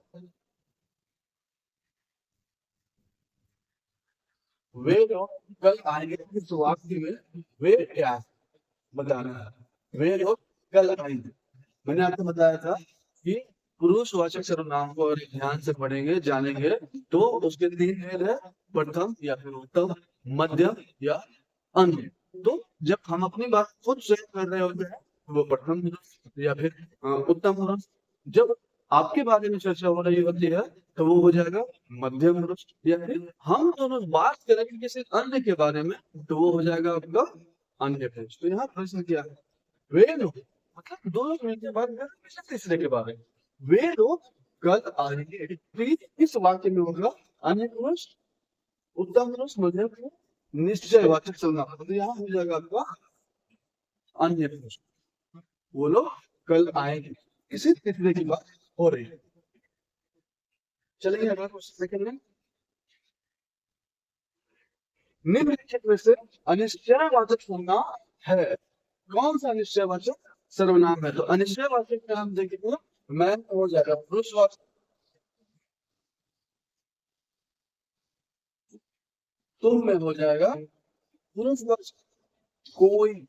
वे लोग कल आएंगे, इस वाक्य में वे क्या है बताना है। वे लोग कल आएंगे, मैंने आपको बताया था कि पुरुषवाचक सर्वनाम को अगर ध्यान से पढ़ेंगे, जानेंगे, तो उसके 3 भेद है, प्रथम या फिर उत्तम, मध्यम या अन्य। तो जब हम अपनी बात खुद से कर रहे होते हैं तो वो प्रथम पुरुष या फिर उत्तम पुरुष। जब आपके बारे में चर्चा हो रही होती है तो वो हो जाएगा मध्यम पुरुष। या फिर हम दोनों बात करेंगे किसी अन्य के बारे में तो वो हो जाएगा आपका अन्य पुरुष। तो यहाँ प्रश्न क्या है? वे लोग, मतलब दो लोग मिलकर बात कर रहे हैं तीसरे के बारे में। वे लोग कल आएंगे, तो इस वाक्य में होगा अन्य पुरुष, उत्तम पुरुष, मध्यम पुरुष, निश्चयवाचक सर्वनाम। तो यहाँ हो जाएगा आपका अन्य पुरुष। वो लोग कल आएंगे, किसी तीसरे की बात हो रही है। चलेंगे अगला क्वेश्चन देखेंगे। निम्नलिखित में से अनिश्चयवाचक सर्वनाम है, कौन सा अनिश्चयवाचक सर्वनाम है? तो अनिश्चयवाचक में हम देखेंगे, मैं हो जाएगा पुरुषवाचक, तुम में हो जाएगा पुरुषवाचक, कोई,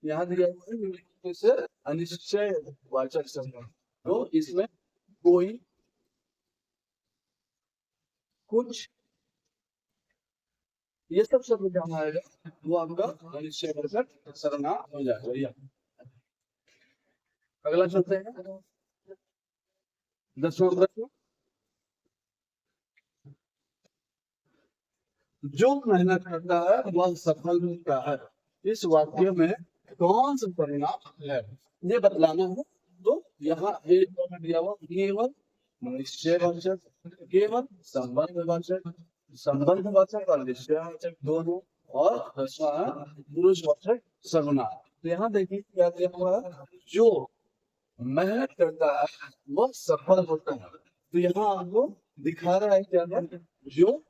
यहाँ दिया हुआ से अनिश्चयवाचक सर्वनाम, तो इसमें कोई, कुछ, ये सब शब्द जहाँ आएगा वो आपका अनिश्चयवाचक सर्वनाम हो जाएगा। अगला चलते हैं 10वां प्रश्न। जो मेहनत करता है वह सफल होता है, इस वाक्य में कौन सा परिणाम है ये बतलाना है। तो यहाँ दिया हुआ केवल निश्चयवाचक, केवल संबंधवाचक, संबंधवाचक और निश्चयवाचक दोनों, और पुरुषवाचक सर्वनाम। तो यहाँ देखिए क्या दिया हुआ है, जो मेहनत करता है वह सफल होता है। तो यहाँ आपको दिखा रहा है क्या है, जो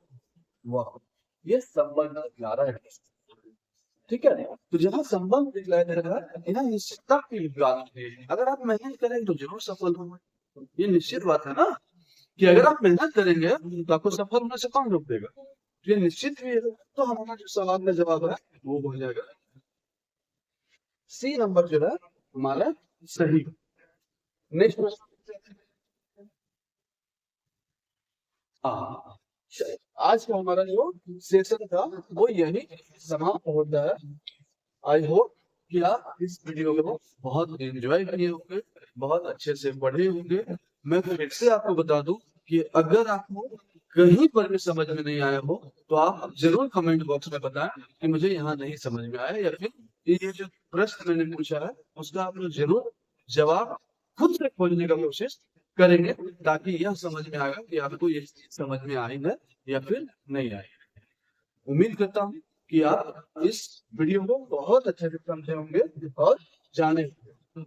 वह, ये संबंध दिखला रहा है, ठीक है। तो जहाँ संबंध दिखलाया जा रहा है, यहाँ निश्चितता की बात है। अगर आप मेहनत करेंगे तो जरूर सफल होंगे, ये निश्चित बात है ना, कि अगर आप मेहनत करेंगे तो आपको सफल होने से कौन रोक देगा, तो ये निश्चित भी है। तो हमारा जो सवाल का जवाब है वो हो जाएगा सी नंबर जो है हमारा सही। नेक्स्ट आज का हमारा जो सेशन था वो यही समाप्त होता है। आई होप कि आप इस वीडियो को बहुत एंजॉय किए होंगे, बहुत अच्छे से पढ़े होंगे। मैं फिर से आपको बता दूं कि अगर आपको कहीं पर भी समझ में नहीं आया हो तो आप जरूर कमेंट बॉक्स में बताएं कि मुझे यहाँ नहीं समझ में आया, या फिर ये जो प्रश्न मैंने पूछा है उसका आप लोग जरूर जवाब खुद से खोजने का कोशिश करेंगे, ताकि यह समझ में आएगा कि आपको ये चीज समझ में आई है या फिर नहीं आई। उम्मीद करता हूँ कि आप इस वीडियो को बहुत अच्छे से समझे होंगे और जाने होंगे।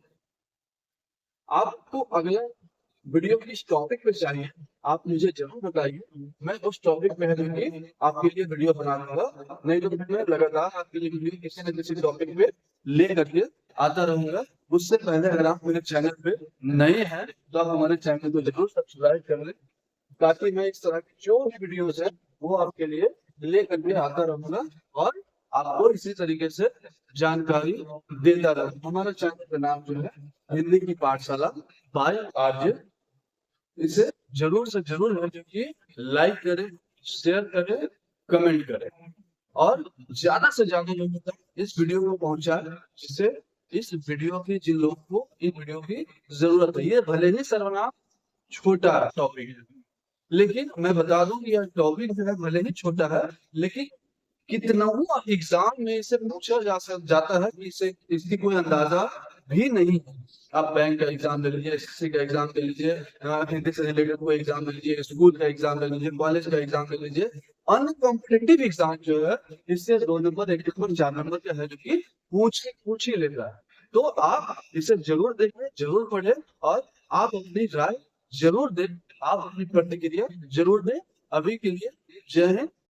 आपको अगला वीडियो किस टॉपिक पे चाहिए आप मुझे जरूर बताइए, मैं उस टॉपिक पे आपके लिए वीडियो बना दूंगा। नहीं तो मैं लगातार आपके लिए वीडियो किसी न किसी टॉपिक पे ले करके आता रहूंगा। उससे पहले अगर आप मेरे चैनल पे नए हैं तो आप हमारे चैनल को जरूर सब्सक्राइब कर लें, ताकि मैं इस तरह की जो भी वीडियोस है वो आपके लिए ले करके आता रहूंगा और आपको इसी तरीके से जानकारी देता रहूंगा। हमारा चैनल का नाम जो है हिंदी की पाठशाला बाय आरजे। इसे जरूर से जरूर है जो कि लाइक करें, शेयर करें, कमेंट करें और ज्यादा से ज्यादा लोगों तक इस वीडियो को पहुंचाए, जिससे इस वीडियो की जिन लोगों को इन वीडियो की जरूरत है, ये भले ही सर्वनाम छोटा टॉपिक है, लेकिन मैं बता दूं कि यह टॉपिक जो है भले ही छोटा है, लेकिन कितना एग्जाम में इसे पूछा जाता है कि इसे इसकी कोई अंदाजा भी नहीं है। आप बैंक का एग्जाम दे लीजिए, एसएससी का एग्जाम दे लीजिए, हिंदी से रिलेटेड कोई एग्जाम दे लीजिए, स्कूल का एग्जाम दे लीजिए, कॉलेज का एग्जाम दे लीजिए, अन्य कॉम्पिटेटिव एग्जाम जो है इससे 2 नंबर 1 नंबर 4 नंबर का है, जो कि पूछ ही लेता है। तो आप इसे जरूर देखें, जरूर पढ़ें, और आप अपनी राय जरूर दें, आप अपनी प्रतिक्रिया जरूर दें। अभी के लिए जय हिंद।